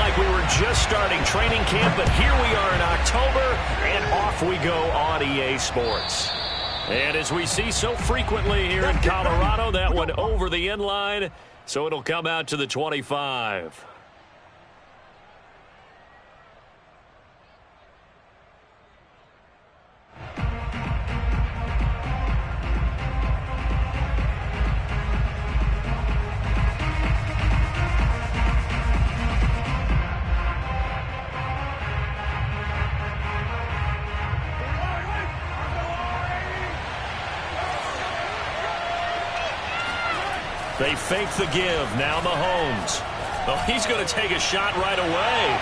like we were just starting training camp, but here we are in October, and off we go on EA Sports. And as we see so frequently here in Colorado, that one over the end line, so it'll come out to the 25. They fake the give. Now Mahomes. Oh, he's going to take a shot right away.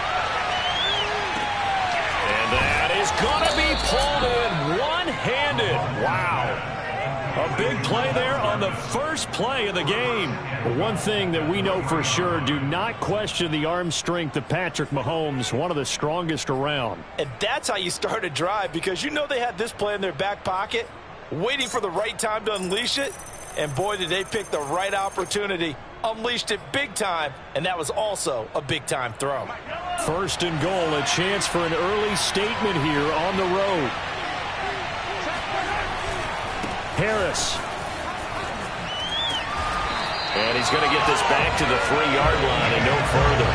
And that is going to be pulled in one-handed. Wow. A big play there on the first play of the game. One thing that we know for sure, do not question the arm strength of Patrick Mahomes, one of the strongest around. And that's how you start a drive, because you know they had this play in their back pocket, waiting for the right time to unleash it. And boy, did they pick the right opportunity. Unleashed it big time, and that was also a big-time throw. First and goal, a chance for an early statement here on the road. Harris. And he's going to get this back to the 3-yard line and no further.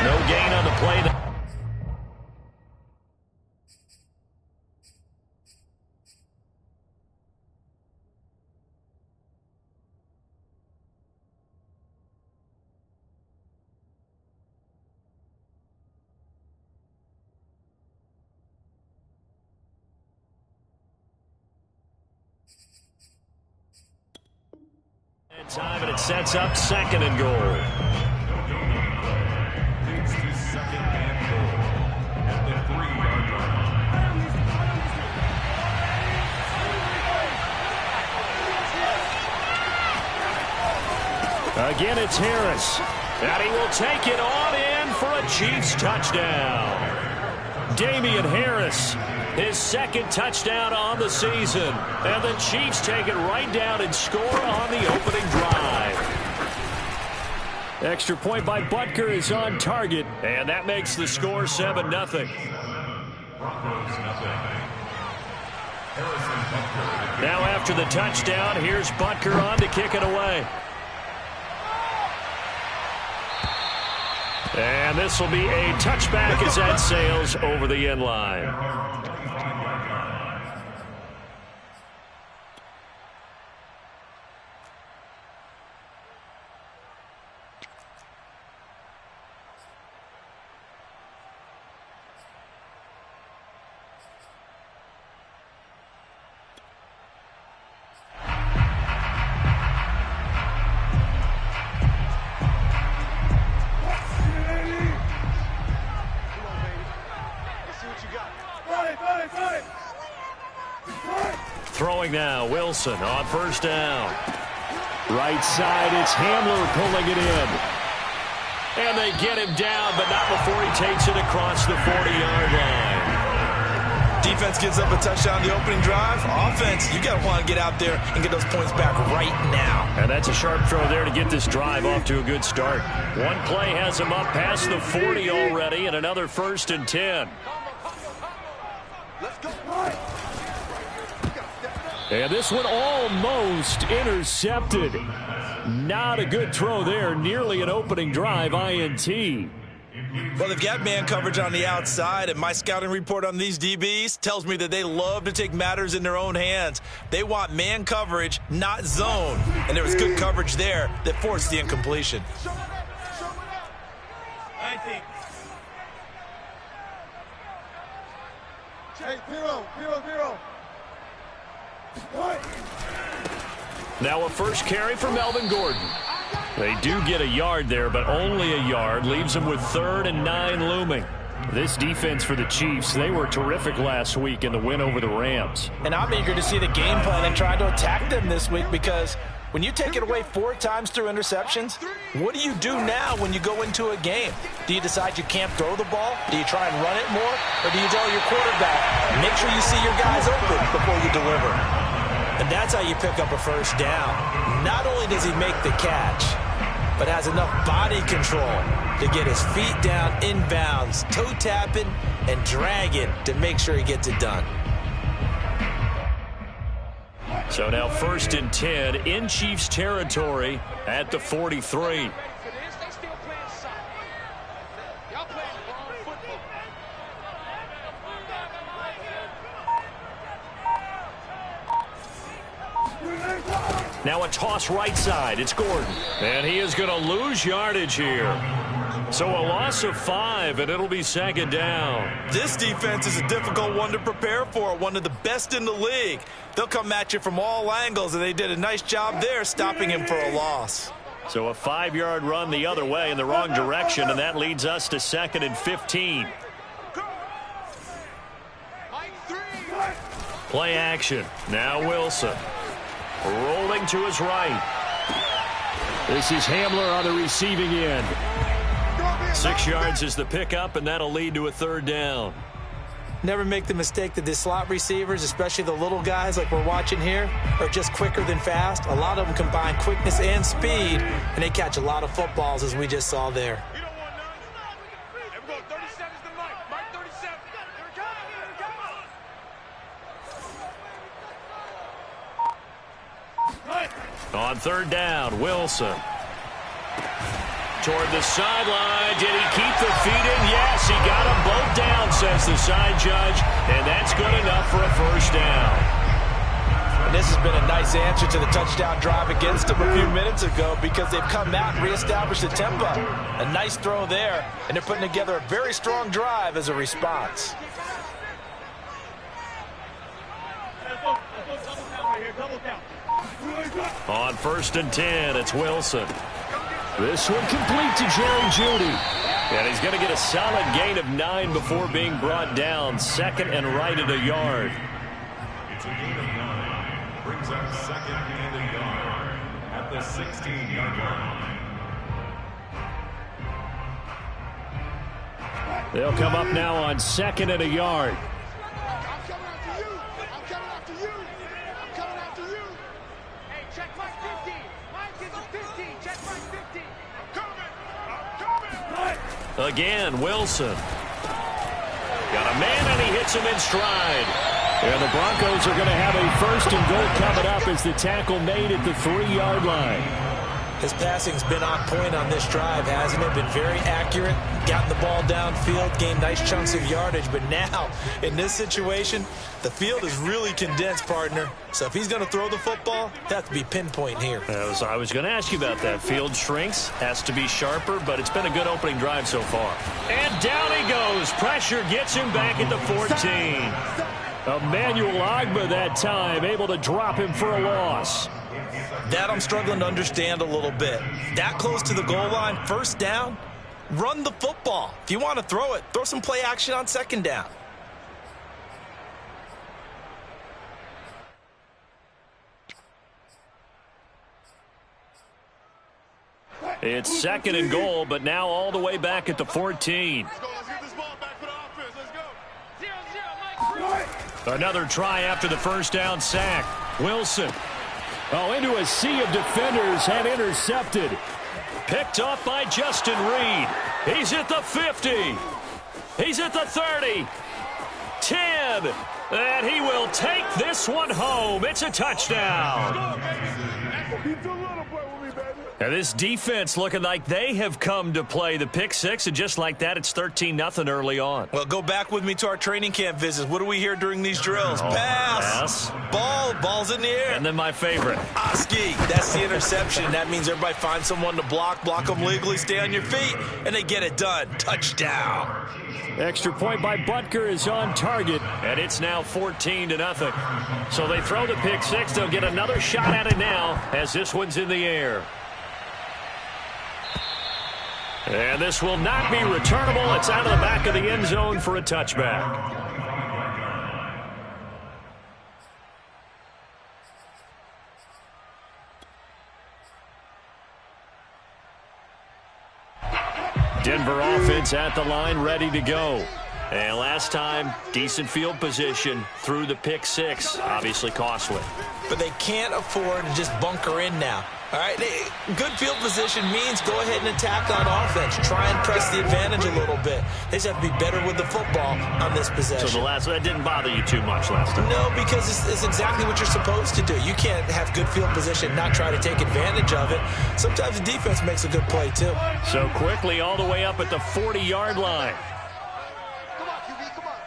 No gain on the play. Time, and it sets up second and goal. It's the second and goal at the 3-yard line. Again, it's Harris. And he will take it on in for a Chiefs touchdown. Damian Harris, his second touchdown on the season. And the Chiefs take it right down and score on the opening drive. Extra point by Butker is on target. And that makes the score 7-0. Broncos 0. Now after the touchdown, here's Butker on to kick it away. And this will be a touchback as that sails over the end line. Throwing now, Wilson on first down. Right side, it's Hamler pulling it in. And they get him down, but not before he takes it across the 40-yard line. Defense gives up a touchdown the opening drive. Offense, you got to want to get out there and get those points back right now. And that's a sharp throw there to get this drive off to a good start. One play has him up past the 40 already, and another 1st and 10. Let's go. And this one almost intercepted. Not a good throw there. Nearly an opening drive INT. Well, they've got man coverage on the outside, and my scouting report on these DBs tells me that they love to take matters in their own hands. They want man coverage, not zone. And there was good coverage there that forced the incompletion. Hey, zero. Now a first carry for Melvin Gordon. They do get a yard there, but only a yard. Leaves them with 3rd and 9 looming. This defense for the Chiefs, they were terrific last week in the win over the Rams. And I'm eager to see the game plan and try to attack them this week, because when you take it away 4 times through interceptions, what do you do now when you go into a game? Do you decide you can't throw the ball? Do you try and run it more? Or do you tell your quarterback, make sure you see your guys open before you deliver? And that's how you pick up a first down. Not only does he make the catch, but has enough body control to get his feet down inbounds, toe tapping and dragging to make sure he gets it done. So now 1st and 10 in Chiefs territory at the 43. Now a toss right side. It's Gordon. And he is going to lose yardage here. So a loss of 5, and it'll be 2nd down. This defense is a difficult one to prepare for, one of the best in the league. They'll come at you from all angles, and they did a nice job there stopping him for a loss. So a 5-yard run the other way in the wrong direction, and that leads us to 2nd and 15. Play action. Now Wilson. Rolling to his right. This is Hamler on the receiving end. 6 yards is the pickup, and that'll lead to a 3rd down. Never make the mistake that the slot receivers, especially the little guys like we're watching here, are just quicker than fast. A lot of them combine quickness and speed, and they catch a lot of footballs, as we just saw there. On 3rd down, Wilson. Toward the sideline. Did he keep the feet in? Yes, he got them both down, says the side judge. And that's good enough for a 1st down. And this has been a nice answer to the touchdown drive against them a few minutes ago because they've come out and reestablished the tempo. A nice throw there, and they're putting together a very strong drive as a response. On 1st and 10, it's Wilson. This one complete to Jerry Jeudy. And he's going to get a solid gain of 9 before being brought down. 2nd and right at a yard. It's a gain of 9. Brings up 2nd and a yard at the 16-yard line. They'll come up now on 2nd and a yard. Again, Wilson. Got a man, and he hits him in stride. And the Broncos are going to have a 1st and goal coming up as the tackle made at the 3-yard line. His passing's been on point on this drive, hasn't it? Been very accurate, gotten the ball downfield, gained nice chunks of yardage. But now, in this situation, the field is really condensed, partner. So if he's going to throw the football, that has to be pinpoint here. I was going to ask you about that. Field shrinks, has to be sharper, but it's been a good opening drive so far. And down he goes. Pressure gets him back at the 14. Emmanuel Ogbah that time, able to drop him for a loss. That I'm struggling to understand a little bit. That close to the goal line, 1st down, run the football. If you want to throw it, throw some play action on 2nd down. It's 2nd and goal, but now all the way back at the 14. Let's get this ball back for the offense. Let's go. Another try after the 1st down sack. Wilson. Oh, into a sea of defenders and intercepted. Picked off by Justin Reed. He's at the 50. He's at the 30. 10. And he will take this one home. It's a touchdown. And this defense looking like they have come to play the pick 6, and just like that, it's 13-0 early on. Well, go back with me to our training camp visits. What do we hear during these drills? Pass. Ball's in the air. And then my favorite. Oski, that's the interception. That means everybody finds someone to block them legally, stay on your feet, and they get it done. Touchdown. Extra point by Butker is on target, and it's now 14-0. So they throw the pick 6. They'll get another shot at it now as this one's in the air. And this will not be returnable. It's out of the back of the end zone for a touchback. Denver offense at the line, ready to go. And last time, decent field position through the pick 6. Obviously costly. But they can't afford to just bunker in now. All right, good field position means go ahead and attack on offense. Try and press the advantage a little bit. They just have to be better with the football on this possession. So that didn't bother you too much last time? No, because it's exactly what you're supposed to do. You can't have good field position, not try to take advantage of it. Sometimes the defense makes a good play, too. So quickly all the way up at the 40-yard line. Come on, QB, come on.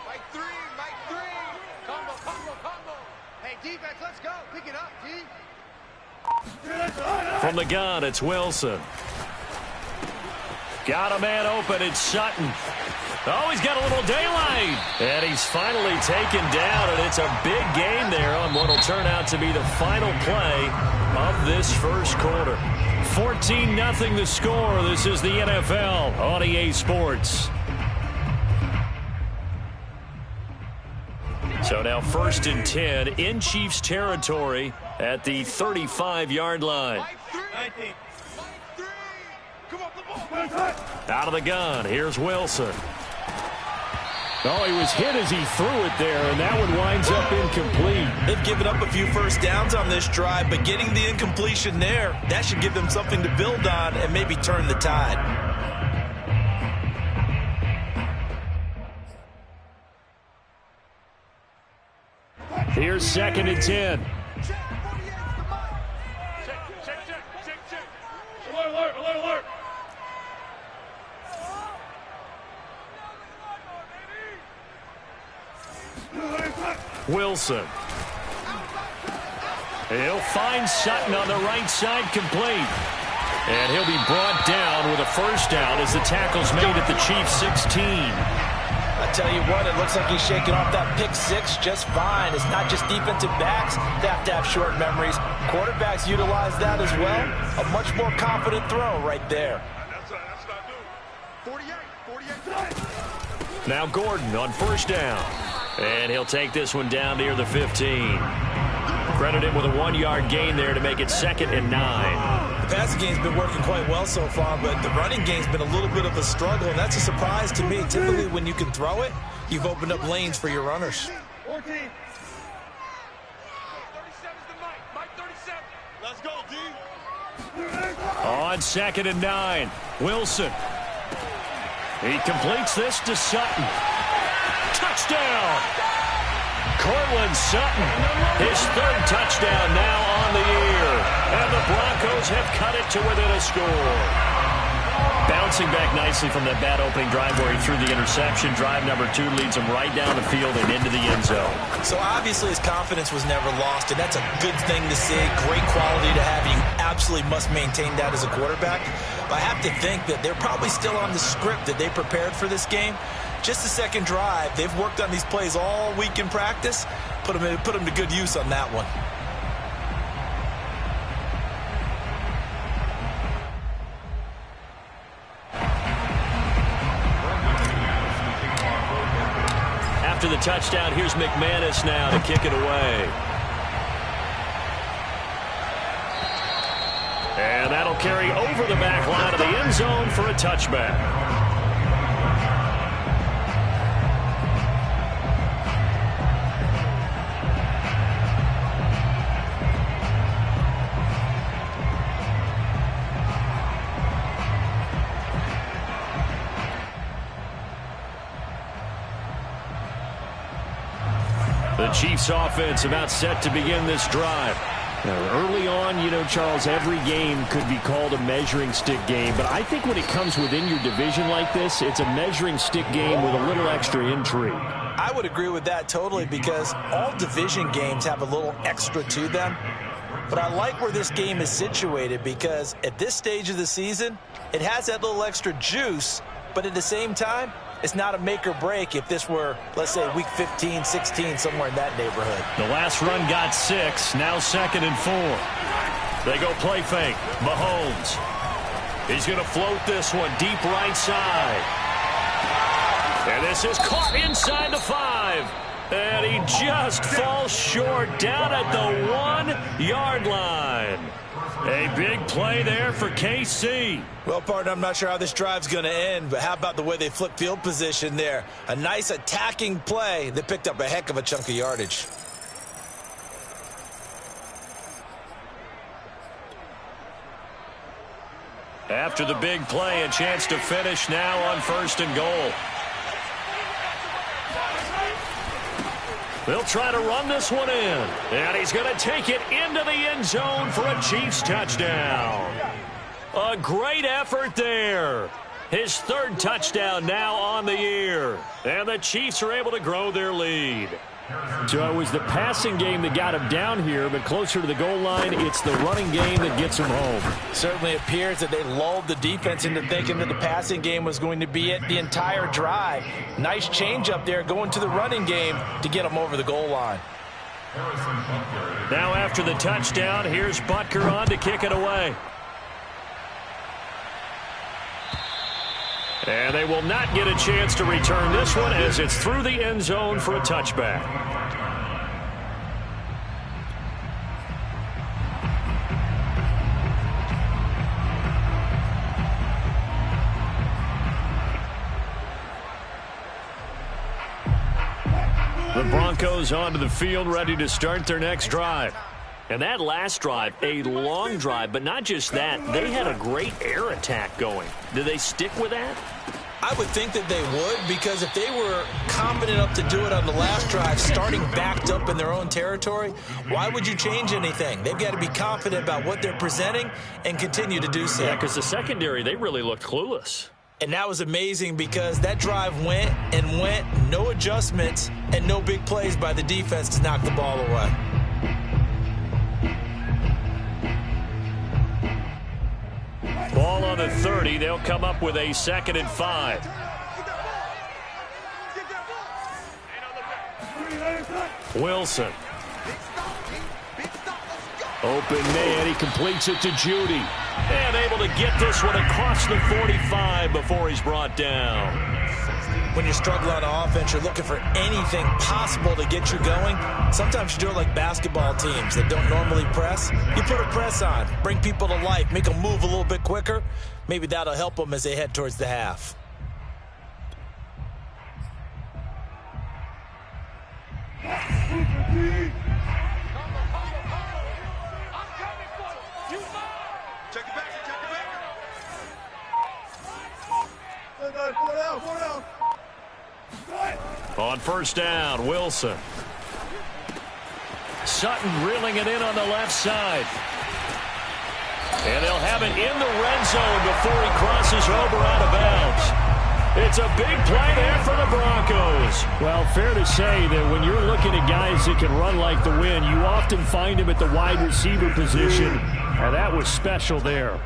Mike three. Combo. Hey, defense, let's go. Pick it up, T. From the gun, it's Wilson. Got a man open, it's Sutton. Oh, he's got a little daylight. And he's finally taken down, and it's a big game there on what will turn out to be the final play of this first quarter. 14-0 the score. This is the NFL on EA Sports. So now 1st and 10 in Chiefs territory at the 35-yard line. Out of the gun, here's Wilson. Oh, he was hit as he threw it there, and that one winds up incomplete. They've given up a few first downs on this drive, but getting the incompletion there, that should give them something to build on and maybe turn the tide. Here's 2nd and 10. Alert. Wilson. He'll find Sutton on the right side, complete. And he'll be brought down with a first down as the tackle's made at the Chiefs' 16. I tell you what, it looks like he's shaking off that pick six just fine. It's not just defensive backs that have to have short memories. Quarterbacks utilize that as well. A much more confident throw right there. That's not new. 48. Now Gordon on first down. And he'll take this one down near the 15. Credit him with a 1-yard gain there to make it 2nd and 9. The passing game's been working quite well so far, but the running game's been a little bit of a struggle, and that's a surprise to me. Typically, when you can throw it, you've opened up lanes for your runners. 14. 37's the Mike 37. Let's go, D. On 2nd and 9, Wilson. He completes this to Sutton. Touchdown! Cortland Sutton, his 3rd touchdown now on the year. And the Broncos have cut it to within a score. Bouncing back nicely from that bad opening drive where he threw the interception. Drive number 2 leads him right down the field and into the end zone. So obviously his confidence was never lost, and that's a good thing to see. Great quality to have. You absolutely must maintain that as a quarterback. But I have to think that they're probably still on the script that they prepared for this game. Just the second drive. They've worked on these plays all week in practice. Put them to good use on that one. After the touchdown, here's McManus now to kick it away. And that'll carry over the back line of the end zone for a touchback. The Chiefs offense about set to begin this drive. Now, early on, you know, Charles, every game could be called a measuring stick game. But I think when it comes within your division like this, it's a measuring stick game with a little extra intrigue. I would agree with that totally, because all division games have a little extra to them. But I like where this game is situated, because at this stage of the season, it has that little extra juice. But at the same time, it's not a make or break if this were, let's say, week 15, 16, somewhere in that neighborhood. The last run got 6, now 2nd and 4. They go play fake. Mahomes. He's going to float this one deep right side. And this is caught inside the 5. And he just falls short down at the 1-yard line. A big play there for KC. Well, partner, I'm not sure how this drive's going to end, but how about the way they flip field position there? A nice attacking play that picked up a heck of a chunk of yardage. After the big play, a chance to finish now on 1st and goal. They'll try to run this one in. And he's going to take it into the end zone for a Chiefs touchdown. A great effort there. His 3rd touchdown now on the year. And the Chiefs are able to grow their lead. So it was the passing game that got him down here, but closer to the goal line, it's the running game that gets him home. Certainly appears that they lulled the defense into thinking that the passing game was going to be it the entire drive. Nice change up there going to the running game to get him over the goal line. Now after the touchdown, here's Butker on to kick it away. And they will not get a chance to return this one as it's through the end zone for a touchback. The Broncos onto the field ready to start their next drive. And that last drive, a long drive, but not just that. They had a great air attack going. Do they stick with that? I would think that they would, because if they were confident enough to do it on the last drive, starting backed up in their own territory, why would you change anything? They've got to be confident about what they're presenting and continue to do so. Yeah, because the secondary, they really looked clueless. And that was amazing because that drive went and went, no adjustments and no big plays by the defense to knock the ball away. Ball on the 30. They'll come up with a 2nd and 5. Wilson. Open man. He completes it to Judy. And able to get this one across the 45 before he's brought down. When you're struggling on offense, you're looking for anything possible to get you going. Sometimes you do it like basketball teams that don't normally press. You put a press on, bring people to life, make them move a little bit quicker. Maybe that'll help them as they head towards the half. On 1st down, Wilson. Sutton reeling it in on the left side. And they'll have it in the red zone before he crosses over out of bounds. It's a big play there for the Broncos. Well, fair to say that when you're looking at guys that can run like the wind, you often find him at the wide receiver position, and that was special there.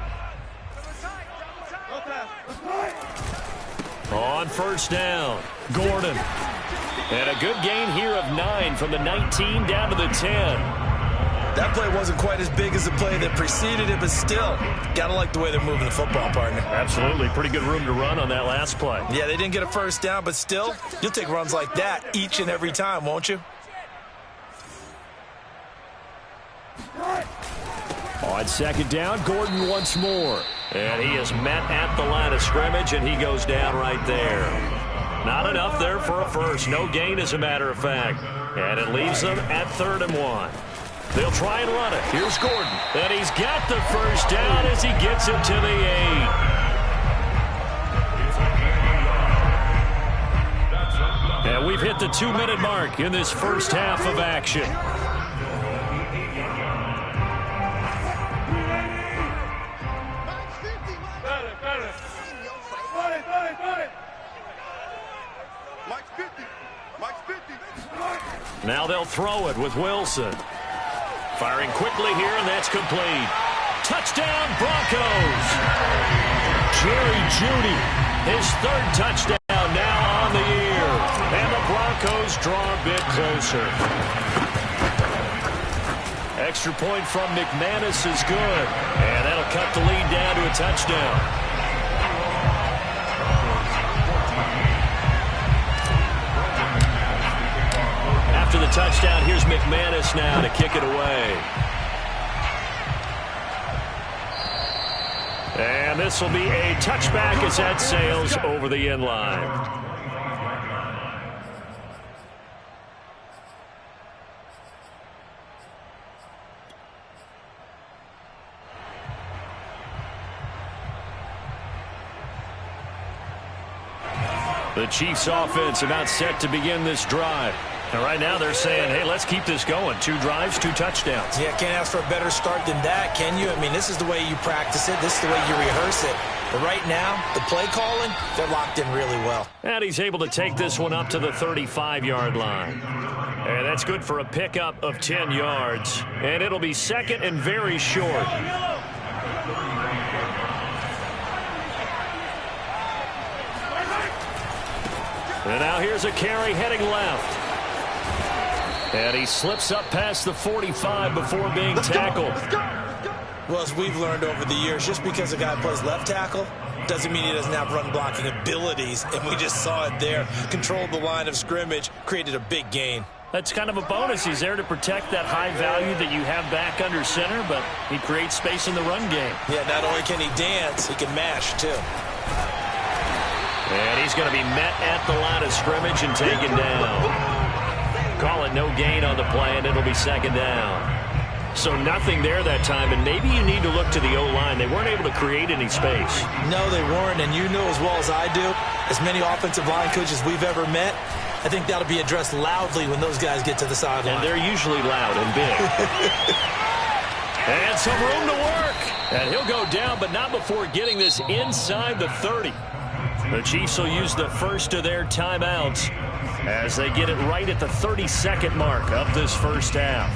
On 1st down, Gordon. And a good gain here of 9 from the 19 down to the 10. That play wasn't quite as big as the play that preceded it, but still, got to like the way they're moving the football, partner. Absolutely. Pretty good room to run on that last play. Yeah, they didn't get a 1st down, but still, you'll take runs like that each and every time, won't you? On 2nd down, Gordon once more. And he is met at the line of scrimmage, and he goes down right there. Not enough there for a first. No gain, as a matter of fact. And it leaves them at 3rd and 1. They'll try and run it. Here's Gordon. And he's got the 1st down as he gets it to the 8. And we've hit the 2-minute mark in this first half of action. Now they'll throw it with Wilson. Firing quickly here, and that's complete. Touchdown, Broncos. Jerry Jeudy, his 3rd touchdown now on the year. And the Broncos draw a bit closer. Extra point from McManus is good. And that'll cut the lead down to a touchdown. After the touchdown, here's McManus now to kick it away. And this will be a touchback as that sails over the end line. The Chiefs offense about set to begin this drive. And right now they're saying, hey, let's keep this going. 2 drives, 2 touchdowns. Yeah, can't ask for a better start than that, can you? I mean, this is the way you practice it. This is the way you rehearse it. But right now, the play calling, they're locked in really well. And he's able to take this one up to the 35-yard line. And that's good for a pickup of 10 yards. And it'll be second and very short. And now here's a carry heading left. And he slips up past the 45 before being tackled. Well, as we've learned over the years, just because a guy plays left tackle doesn't mean he doesn't have run blocking abilities. And we just saw it there. Controlled the line of scrimmage, created a big gain. That's kind of a bonus. He's there to protect that high value that you have back under center, but he creates space in the run game. Yeah, not only can he dance, he can mash, too. And he's going to be met at the line of scrimmage and taken down. Call it no gain on the play, and it'll be second down. So nothing there that time, and maybe you need to look to the O-line. They weren't able to create any space. No, they weren't, and you know as well as I do, as many offensive line coaches we've ever met, I think that'll be addressed loudly when those guys get to the sideline. And they're usually loud and big. And some room to work. And he'll go down, but not before getting this inside the 30. The Chiefs will use the first of their timeouts as they get it right at the 32nd mark of this first half.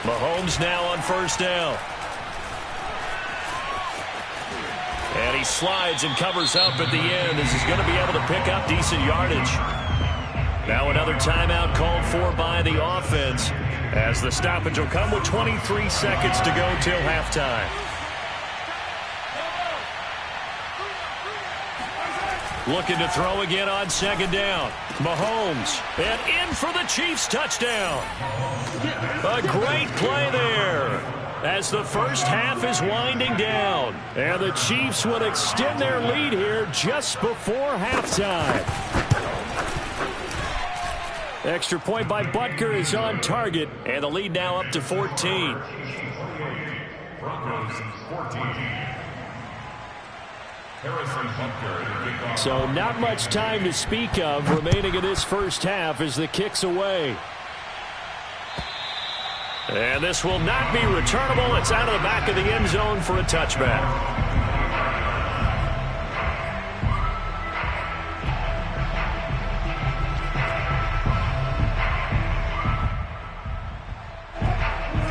Mahomes now on first down. And he slides and covers up at the end as he's going to be able to pick up decent yardage. Now another timeout called for by the offense as the stoppage will come with 23 seconds to go till halftime. Looking to throw again on second down. Mahomes, and in for the Chiefs touchdown. A great play there as the first half is winding down. And the Chiefs will extend their lead here just before halftime. Extra point by Butker is on target, and the lead now up to 14. Broncos 14. So not much time to speak of remaining in this first half as the kick's away. And this will not be returnable. It's out of the back of the end zone for a touchback.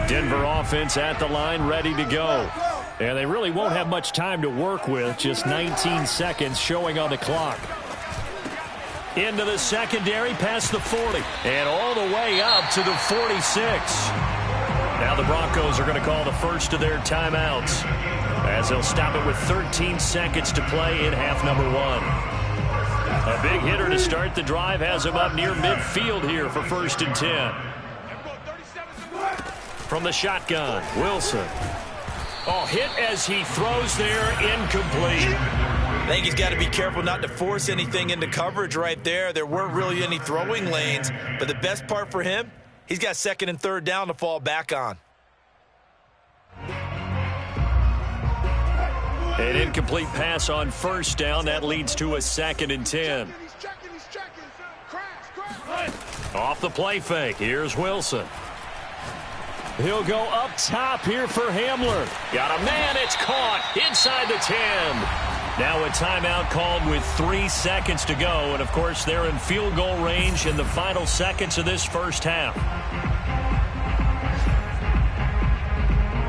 Denver offense at the line, ready to go. And they really won't have much time to work with, just 19 seconds showing on the clock. Into the secondary, past the 40, and all the way up to the 46. Now the Broncos are going to call the first of their timeouts as they'll stop it with 13 seconds to play in half number 1. A big hitter to start the drive has him up near midfield here for 1st and 10. From the shotgun, Wilson. Oh, hit as he throws there, incomplete. I think he's got to be careful not to force anything into coverage right there. There weren't really any throwing lanes, but the best part for him, he's got 2nd and 3rd down to fall back on. An incomplete pass on 1st down. That leads to a 2nd and 10. Off the play fake. Here's Wilson. He'll go up top here for Hamler. Got a man. It's caught inside the 10. Now a timeout called with 3 seconds to go. And, of course, they're in field goal range in the final seconds of this first half.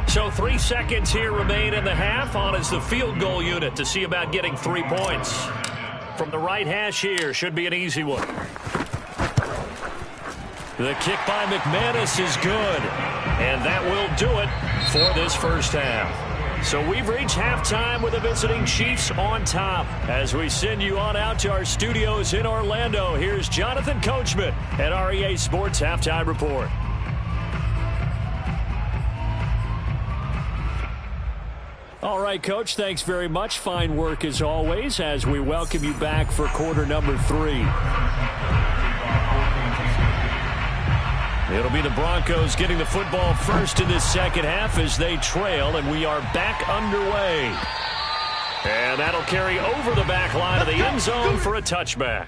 So 3 seconds here remain in the half. On is the field goal unit to see about getting 3 points. From the right hash here, should be an easy one. The kick by McManus is good. And that will do it for this first half. So we've reached halftime with the visiting Chiefs on top. As we send you on out to our studios in Orlando, here's Jonathan Coachman at REA Sports Halftime Report. All right, Coach, thanks very much. Fine work as always as we welcome you back for quarter number 3. It'll be the Broncos getting the football first in this second half as they trail, and we are back underway. And that'll carry over the back line of the end zone for a touchback.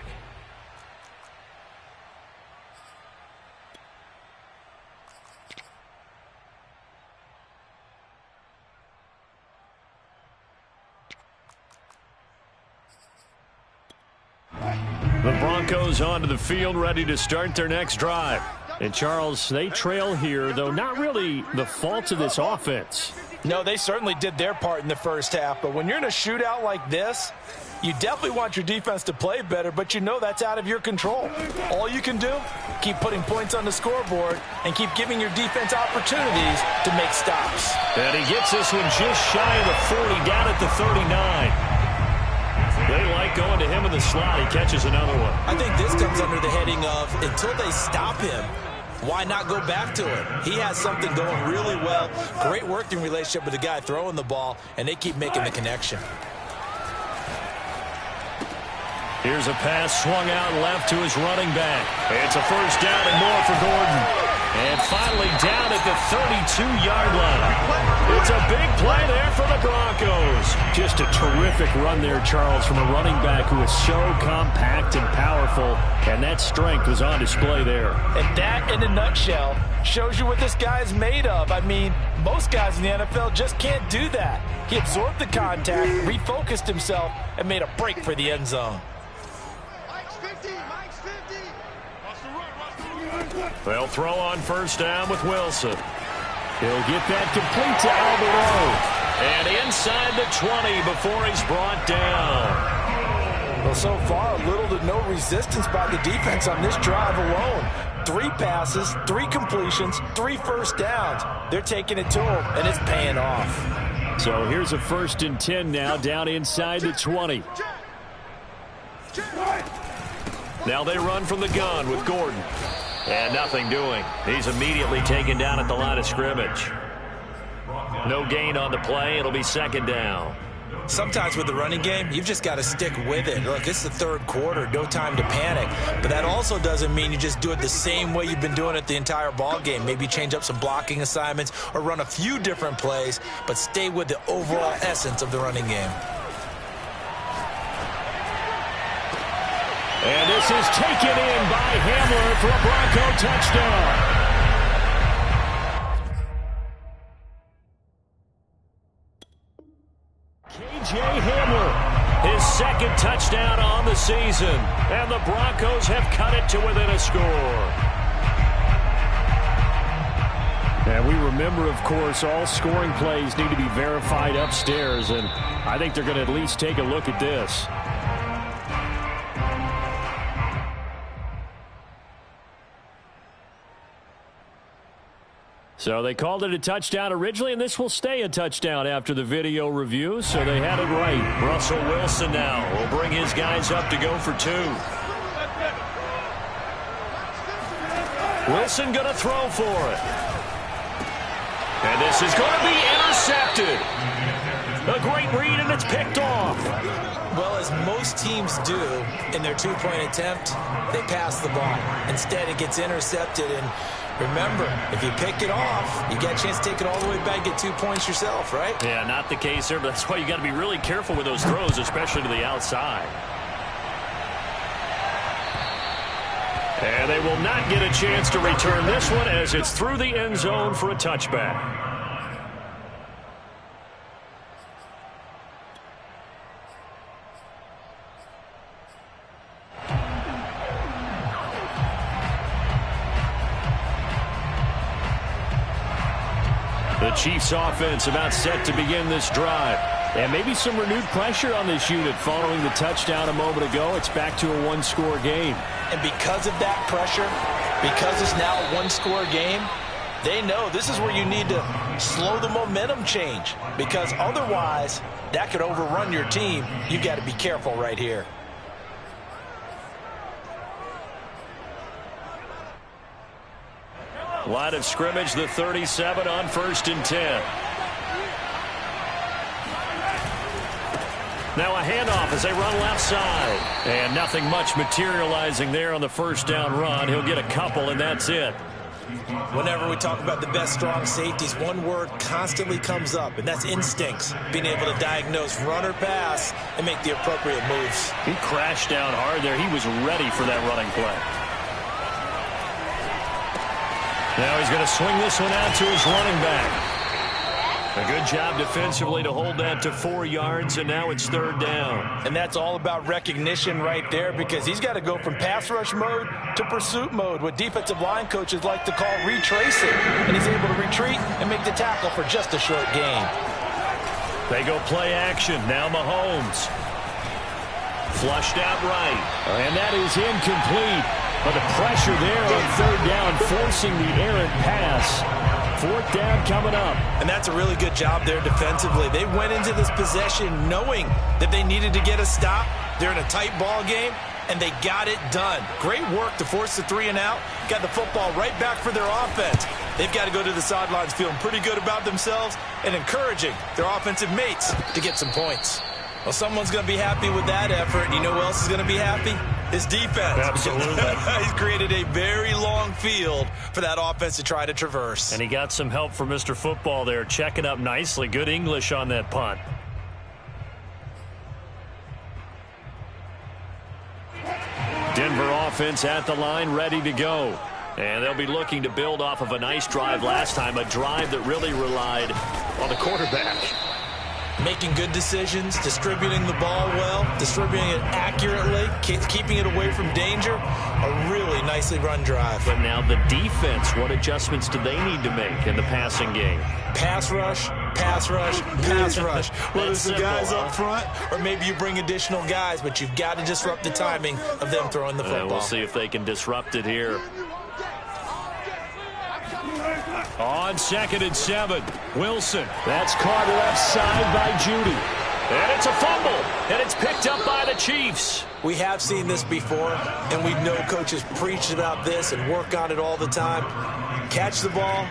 The Broncos onto the field, ready to start their next drive. And, Charles, they trail here, though not really the fault of this offense. No, they certainly did their part in the first half. But when you're in a shootout like this, you definitely want your defense to play better, but you know that's out of your control. All you can do, keep putting points on the scoreboard and keep giving your defense opportunities to make stops. And he gets this one just shy of the 40, down at the 39. They like going to him in the slot. He catches another one. I think this comes under the heading of until they stop him, why not go back to him? He has something going really well. Great working relationship with the guy throwing the ball, and they keep making the connection. Here's a pass swung out left to his running back. It's a first down and more for Gordon. And finally down at the 32-yard line. It's a big play there for the Broncos. Just a terrific run there, Charles, from a running back who is so compact and powerful, and that strength was on display there. And that, in a nutshell, shows you what this guy is made of. I mean, most guys in the NFL just can't do that. He absorbed the contact, refocused himself, and made a break for the end zone. They'll throw on first down with Wilson. He'll get that complete to Alberto. And inside the 20 before he's brought down. Well, so far, little to no resistance by the defense on this drive alone. 3 passes, 3 completions, 3 first downs. They're taking it to him, and it's paying off. So here's a 1st and 10 now, down inside the 20. Now they run from the gun with Gordon. And nothing doing. He's immediately taken down at the line of scrimmage. No gain on the play. It'll be second down. Sometimes with the running game, you've just got to stick with it. Look, it's the 3rd quarter. No time to panic. But that also doesn't mean you just do it the same way you've been doing it the entire ball game. Maybe change up some blocking assignments or run a few different plays, but stay with the overall essence of the running game. And this is taken in by Hamler for a Bronco touchdown. K.J. Hamler, his 2nd touchdown on the season. And the Broncos have cut it to within a score. And we remember, of course, all scoring plays need to be verified upstairs. And I think they're going to at least take a look at this. So they called it a touchdown originally, and this will stay a touchdown after the video review, so they had it right. Russell Wilson now will bring his guys up to go for 2. Wilson going to throw for it. And this is going to be intercepted. A great read, and it's picked off. Well, as most teams do in their 2-point attempt, they pass the ball. Instead, it gets intercepted, and remember, if you pick it off, you get a chance to take it all the way back, get 2 points yourself, right? Yeah, not the case here, but that's why you got to be really careful with those throws, especially to the outside. And they will not get a chance to return this one as it's through the end zone for a touchback. The Chiefs offense about set to begin this drive. And maybe some renewed pressure on this unit following the touchdown a moment ago. It's back to a 1-score game. And because of that pressure, because it's now a 1-score game, they know this is where you need to slow the momentum change. Because otherwise, that could overrun your team. You've got to be careful right here. Line of scrimmage, the 37 on 1st and 10. Now a handoff as they run left side. And nothing much materializing there on the first down run. He'll get a couple, and that's it. Whenever we talk about the best strong safeties, one word constantly comes up, and that's instincts. Being able to diagnose run or pass and make the appropriate moves. He crashed down hard there. He was ready for that running play. Now he's going to swing this one out to his running back. A good job defensively to hold that to 4 yards, and now it's third down. And that's all about recognition right there, because he's got to go from pass rush mode to pursuit mode, what defensive line coaches like to call retracing. And he's able to retreat and make the tackle for just a short gain. They go play action. Now Mahomes. Flushed out right. And that is incomplete. But the pressure there on third down, forcing the errant pass. Fourth down coming up. And that's a really good job there defensively. They went into this possession knowing that they needed to get a stop. They're in a tight ball game, and they got it done. Great work to force the 3 and out. Got the football right back for their offense. They've got to go to the sidelines feeling pretty good about themselves and encouraging their offensive mates to get some points. Well, someone's going to be happy with that effort. You know who else is going to be happy? His defense. Absolutely. He's created a very long field for that offense to try to traverse. And he got some help from Mr. Football there, checking up nicely. Good English on that punt. Denver offense at the line, ready to go. And they'll be looking to build off of a nice drive last time, a drive that really relied on the quarterback. Making good decisions, distributing the ball well, distributing it accurately, keeping it away from danger. A really nicely run drive. But now the defense, what adjustments do they need to make in the passing game? Pass rush, pass rush, pass rush. Whether it's the guys simple, up front or maybe you bring additional guys, but you've got to disrupt the timing of them throwing the football. We'll see if they can disrupt it here. On 2nd and 7, Wilson. That's caught left side by Judy. And it's a fumble, and it's picked up by the Chiefs. We have seen this before, and we know coaches preach about this and work on it all the time. Catch the ball.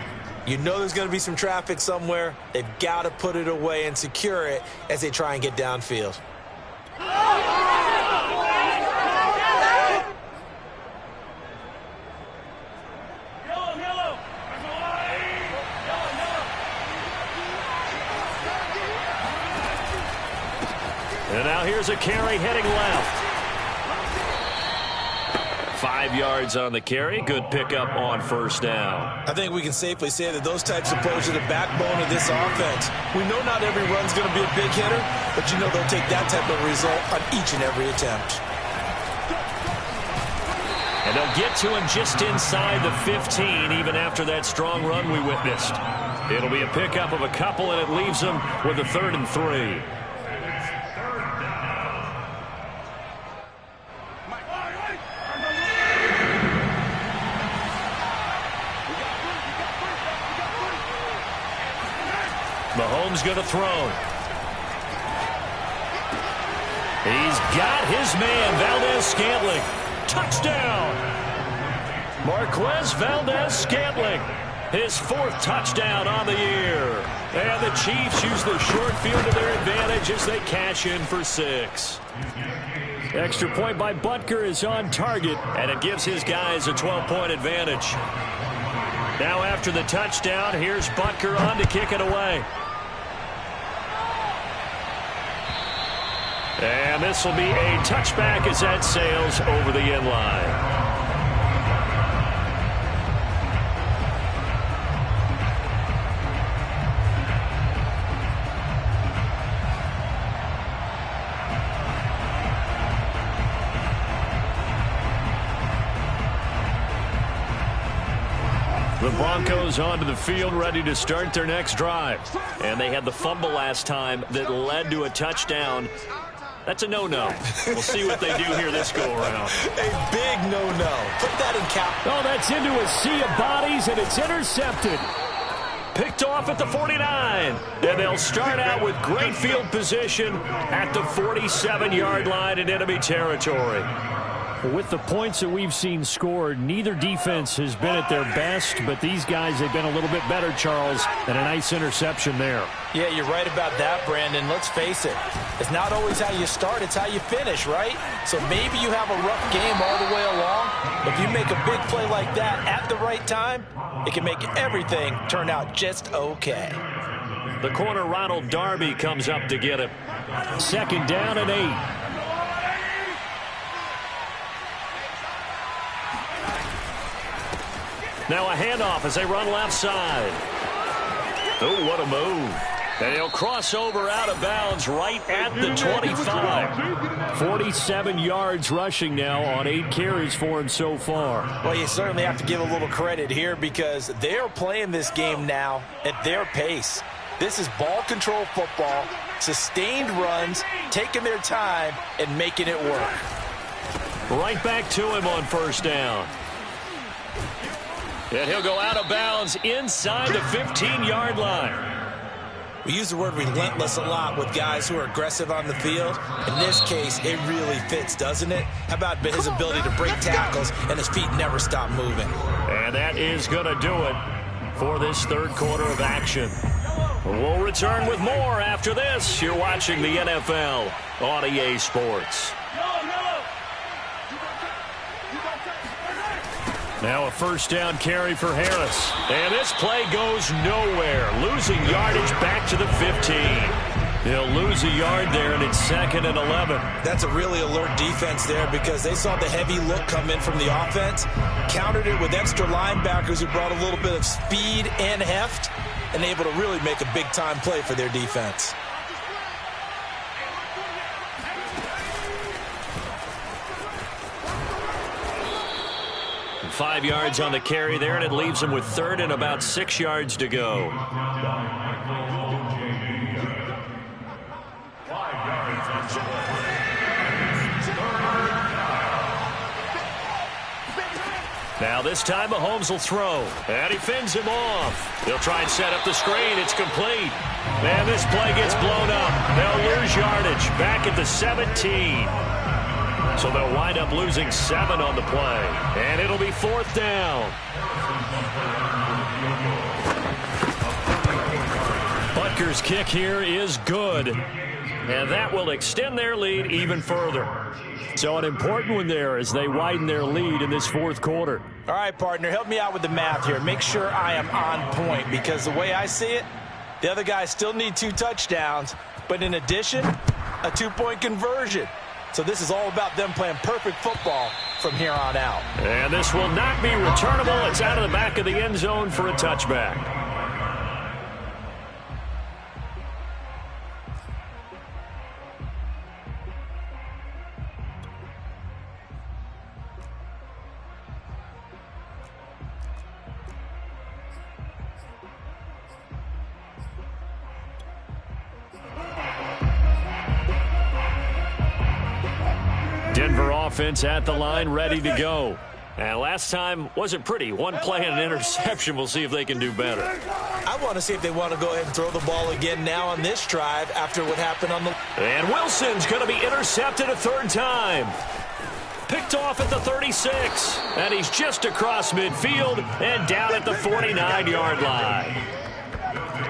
You know there's going to be some traffic somewhere. They've got to put it away and secure it as they try and get downfield. And now here's a carry heading left. 5 yards on the carry. Good pickup on first down. I think we can safely say that those types of plays are the backbone of this offense. We know not every run's going to be a big hitter, but you know they'll take that type of result on each and every attempt. And they'll get to him just inside the 15, even after that strong run we witnessed. It'll be a pickup of a couple, and it leaves them with a 3rd and 3. Mahomes going to throw. He's got his man, Valdez-Scantling. Touchdown! Marquez Valdez-Scantling, his 4th touchdown on the year. And the Chiefs use the short field to their advantage as they cash in for 6. Extra point by Butker is on target, and it gives his guys a 12-point advantage. Now after the touchdown, here's Butker on to kick it away. And this will be a touchback as that sails over the end line. The Broncos onto the field, ready to start their next drive. And they had the fumble last time that led to a touchdown. That's a no-no. We'll see what they do here this go-around. A big no-no. Put that in cap. Oh, that's into a sea of bodies, and it's intercepted. Picked off at the 49. And they'll start out with great field position at the 47-yard line in enemy territory. With the points that we've seen scored, neither defense has been at their best, but these guys have been a little bit better, Charles, and a nice interception there. Yeah, you're right about that, Brandon. Let's face it. It's not always how you start, it's how you finish, right? So maybe you have a rough game all the way along. If you make a big play like that at the right time, it can make everything turn out just okay. The corner, Ronald Darby, comes up to get it. 2nd down and 8. Now a handoff as they run left side. Oh, what a move. And he'll cross over out of bounds right at the 25. 47 yards rushing now on 8 carries for him so far. Well, you certainly have to give a little credit here because they're playing this game now at their pace. This is ball control football, sustained runs, taking their time, and making it work. Right back to him on 1st down. And he'll go out of bounds inside the 15-yard line. We use the word relentless a lot with guys who are aggressive on the field. In this case, it really fits, doesn't it? How about his ability to break tackles and his feet never stop moving? And that is going to do it for this 3rd quarter of action. We'll return with more after this. You're watching the NFL on EA Sports. Now a 1st down carry for Harris. And this play goes nowhere. Losing yardage back to the 15. He'll lose a yard there, and it's 2nd and 11. That's a really alert defense there because they saw the heavy look come in from the offense, countered it with extra linebackers who brought a little bit of speed and heft, and able to really make a big-time play for their defense. 5 yards on the carry there, and it leaves him with 3rd and about 6 yards to go. Now this time Mahomes will throw, and he fends him off. He'll try and set up the screen. It's complete. And this play gets blown up. They'll lose yardage back at the 17. So they'll wind up losing 7 on the play. And it'll be 4th down. Butker's kick here is good. And that will extend their lead even further. So an important one there as they widen their lead in this 4th quarter. All right, partner, help me out with the math here. Make sure I am on point because the way I see it, the other guys still need 2 touchdowns. But in addition, a 2-point conversion. So this is all about them playing perfect football from here on out. And this will not be returnable. It's out of the back of the end zone for a touchback. Denver offense at the line, ready to go. And last time wasn't pretty. 1 play and an interception. We'll see if they can do better. I want to see if they want to go ahead and throw the ball again now on this drive after what happened on the... And Wilson's going to be intercepted a 3rd time. Picked off at the 36. And he's just across midfield and down at the 49-yard line.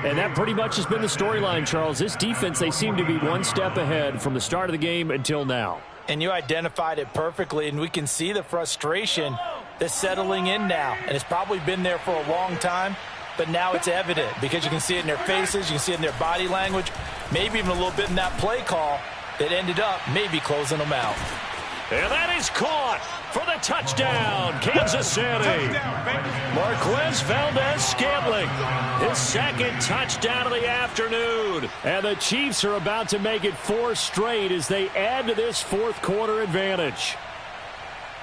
And that pretty much has been the storyline, Charles. This defense, they seem to be 1 step ahead from the start of the game until now. And you identified it perfectly, and we can see the frustration that's settling in now. And it's probably been there for a long time, but now it's evident because you can see it in their faces, you can see it in their body language, maybe even a little bit in that play call that ended up maybe closing them out. And that is caught for the touchdown, Kansas City. Marquez Valdez-Scantling, his 2nd touchdown of the afternoon. And the Chiefs are about to make it 4 straight as they add to this 4th quarter advantage.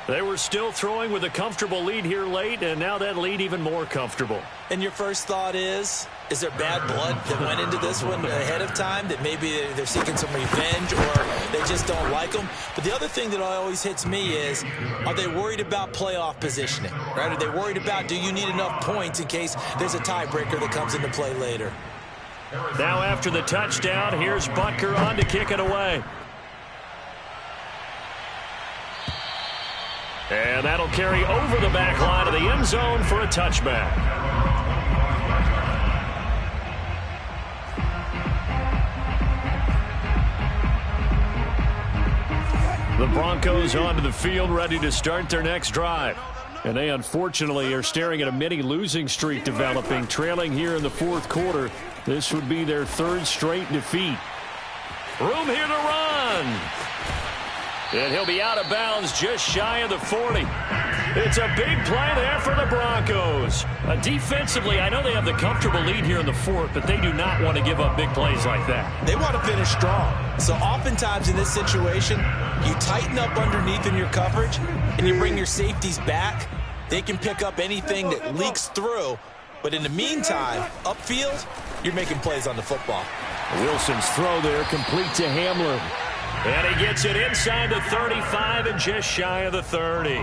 They were still throwing with a comfortable lead here late, and now that lead even more comfortable. And your first thought is there bad blood that went into this one ahead of time, that maybe they're seeking some revenge or they just don't like them? But the other thing that always hits me is, are they worried about playoff positioning? Right? Are they worried about, do you need enough points in case there's a tiebreaker that comes into play later? Now after the touchdown, here's Butker on to kick it away. And that'll carry over the back line of the end zone for a touchback. The Broncos onto the field, ready to start their next drive. And they unfortunately are staring at a mini losing streak developing, trailing here in the fourth quarter. This would be their third straight defeat. Room here to run. And he'll be out of bounds just shy of the 40. It's a big play there for the Broncos. Defensively, I know they have the comfortable lead here in the fourth, but they do not want to give up big plays like that. They want to finish strong. So oftentimes in this situation, you tighten up underneath in your coverage, and you bring your safeties back. They can pick up anything that leaks through. But in the meantime, upfield, you're making plays on the football. Wilson's throw there, complete to Hamler. And he gets it inside the 35 and just shy of the 30.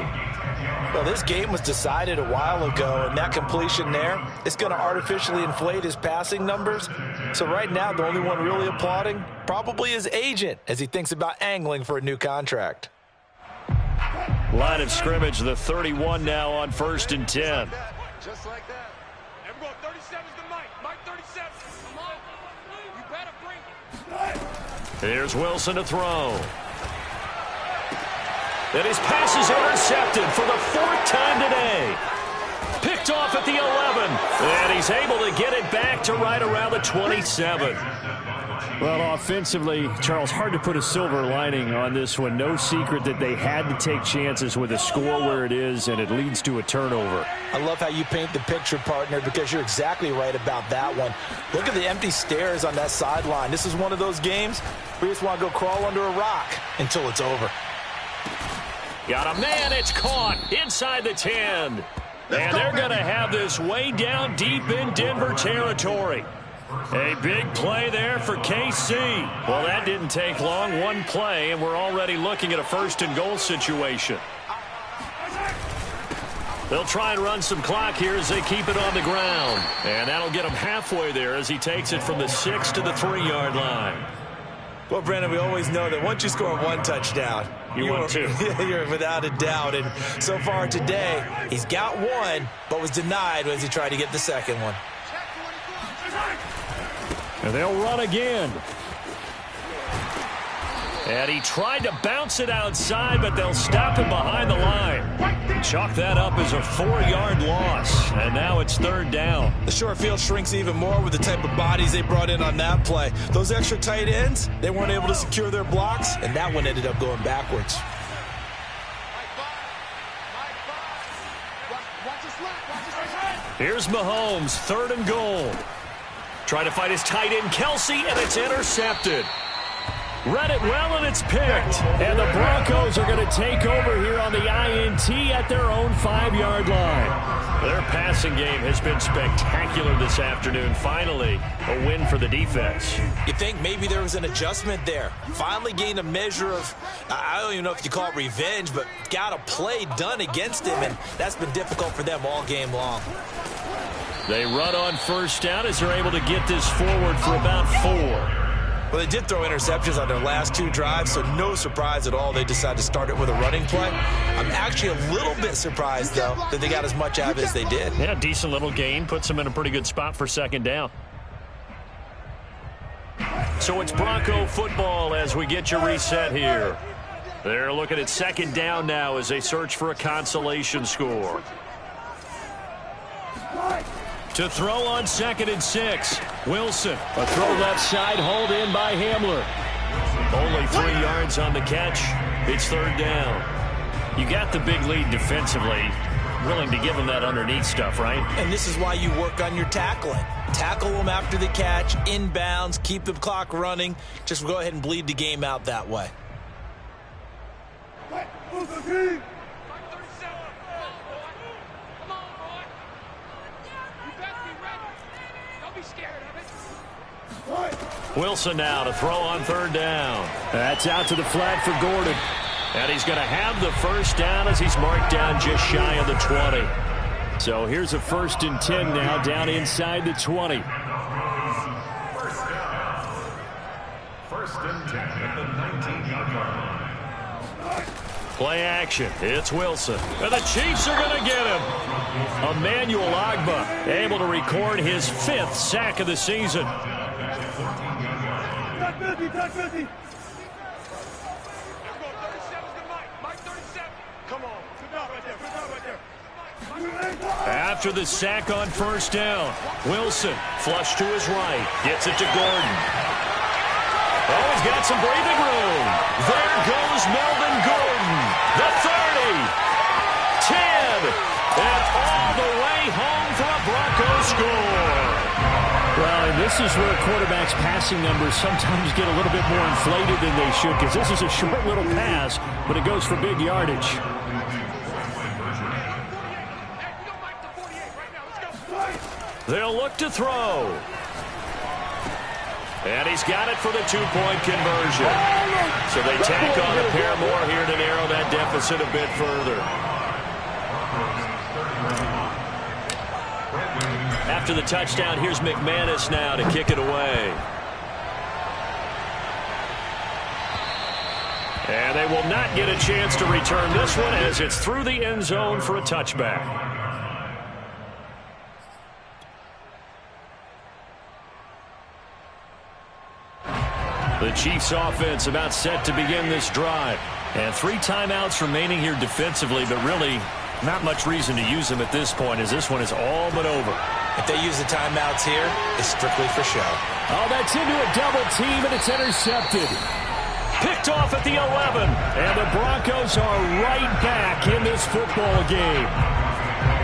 Well, this game was decided a while ago, and that completion there is going to artificially inflate his passing numbers. So right now, the only one really applauding probably his agent as he thinks about angling for a new contract. Line of scrimmage, the 31 now on 1st and 10. Just like that. And we're going 37's to Mike. Mike 37. Come on. You better bring it. Here's Wilson to throw. And his pass is intercepted for the 4th time today. Picked off at the 11. And he's able to get it back to right around the 27. Well, offensively, Charles, hard to put a silver lining on this one. No secret that they had to take chances with a score where it is, and it leads to a turnover. I love how you paint the picture, partner, because you're exactly right about that one. Look at the empty stairs on that sideline. This is one of those games where you just want to go crawl under a rock until it's over. Got a man, it's caught inside the 10. And they're going to have this way down deep in Denver territory. A big play there for KC. Well, that didn't take long. One play, and we're already looking at a 1st and goal situation. They'll try and run some clock here as they keep it on the ground. And that'll get him halfway there as he takes it from the 6 to the 3-yard line. Well, Brandon, we always know that once you score one touchdown, you're without a doubt. And so far today, he's got one, but was denied as he tried to get the second one. And they'll run again. And he tried to bounce it outside, but they'll stop him behind the line. Chalk that up as a 4-yard loss. And now it's 3rd down. The short field shrinks even more with the type of bodies they brought in on that play. Those extra tight ends, they weren't able to secure their blocks, and that one ended up going backwards. Here's Mahomes, 3rd and goal. Trying to fight his tight end, Kelsey, and it's intercepted. Read it well, and it's picked. And the Broncos are going to take over here on the INT at their own 5-yard line. Their passing game has been spectacular this afternoon. Finally, a win for the defense. You think maybe there was an adjustment there. Finally gained a measure of, I don't even know if you call it revenge, but got a play done against him, and that's been difficult for them all game long. They run on 1st down as they're able to get this forward for about 4. Well, they did throw interceptions on their last 2 drives, so no surprise at all they decided to start it with a running play. I'm actually a little bit surprised, though, that they got as much out of it as they did. Yeah, decent little gain. Puts them in a pretty good spot for 2nd down. So it's Bronco football as we get you reset here. They're looking at 2nd down now as they search for a consolation score. To throw on 2nd and 6. Wilson, a throw left side, hauled in by Hamler. Only 3 yards on the catch. It's 3rd down. You got the big lead defensively. Willing to give them that underneath stuff, right? And this is why you work on your tackling. Tackle them after the catch, inbounds, keep the clock running. Just go ahead and bleed the game out that way. Wilson now to throw on 3rd down. That's out to the flat for Gordon. And he's going to have the 1st down as he's marked down just shy of the 20. So here's a 1st and 10 now down inside the 20. 1st and 10 at the 19-yard line. Play action. It's Wilson. And the Chiefs are going to get him. Emmanuel Ogbah able to record his 5th sack of the season. After the sack on first down, Wilson flush to his right. Gets it to Gordon. Oh, he's got some breathing room. There goes Melvin Gordon. The 30. 10. And all the way home for a Broncos score. Well, and this is where quarterbacks' passing numbers sometimes get a little bit more inflated than they should, because this is a short little pass, but it goes for big yardage. They'll look to throw. And he's got it for the 2-point conversion. So they tack on a pair more here to narrow that deficit a bit further. After the touchdown, here's McManus now to kick it away. And they will not get a chance to return this one as it's through the end zone for a touchback. The Chiefs offense about set to begin this drive. And 3 timeouts remaining here defensively, but really not much reason to use them at this point as this one is all but over. If they use the timeouts here, it's strictly for show. Oh, that's into a double team, and it's intercepted. Picked off at the 11. And the Broncos are right back in this football game.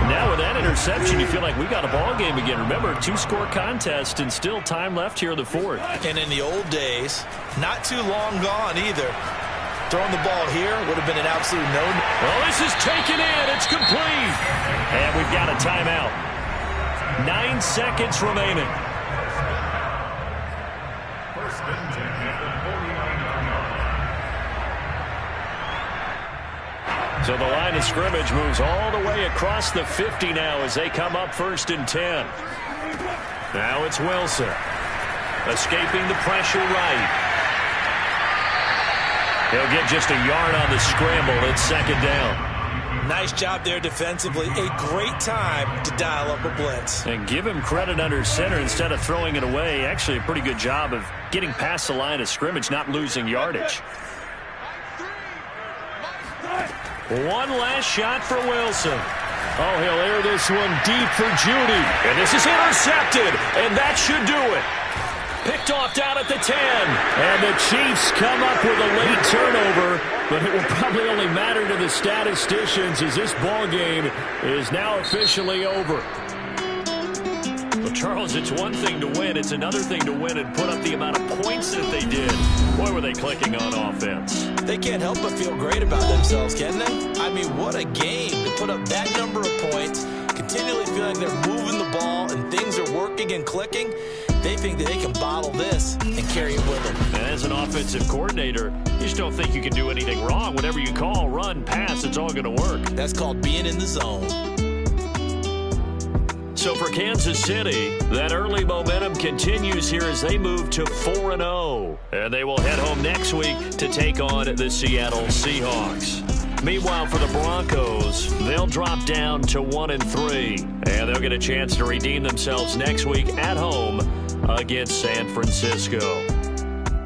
Now with that interception, you feel like we got a ball game again. Remember, 2-score contest and still time left here in the 4th. And in the old days, not too long gone either. Throwing the ball here would have been an absolute no. Well, this is taken in. It's complete. And we've got a timeout. 9 seconds remaining. First and 10 at the 49. So the line of scrimmage moves all the way across the 50 now as they come up 1st and 10. Now it's Wilson. Escaping the pressure right. He'll get just a yard on the scramble. It's 2nd down. Nice job there defensively. A great time to dial up a blitz. And give him credit under center instead of throwing it away. Actually, a pretty good job of getting past the line of scrimmage, not losing yardage. One last shot for Wilson. Oh, he'll air this one deep for Judy. And this is intercepted, and that should do it. Picked off down at the 10. And the Chiefs come up with a late turnover, but it will probably only matter to the statisticians as this ball game is now officially over. Well, Charles, it's one thing to win. It's another thing to win and put up the amount of points that they did. Boy, were they clicking on offense. They can't help but feel great about themselves, can they? I mean, what a game to put up that number of points, continually feeling they're moving the ball and things are working and clicking. They think that they can bottle this and carry it with them. And as an offensive coordinator, you just don't think you can do anything wrong. Whatever you call, run, pass, it's all going to work. That's called being in the zone. So for Kansas City, that early momentum continues here as they move to 4-0. And they will head home next week to take on the Seattle Seahawks. Meanwhile, for the Broncos, they'll drop down to 1-3. And they'll get a chance to redeem themselves next week at home against San Francisco.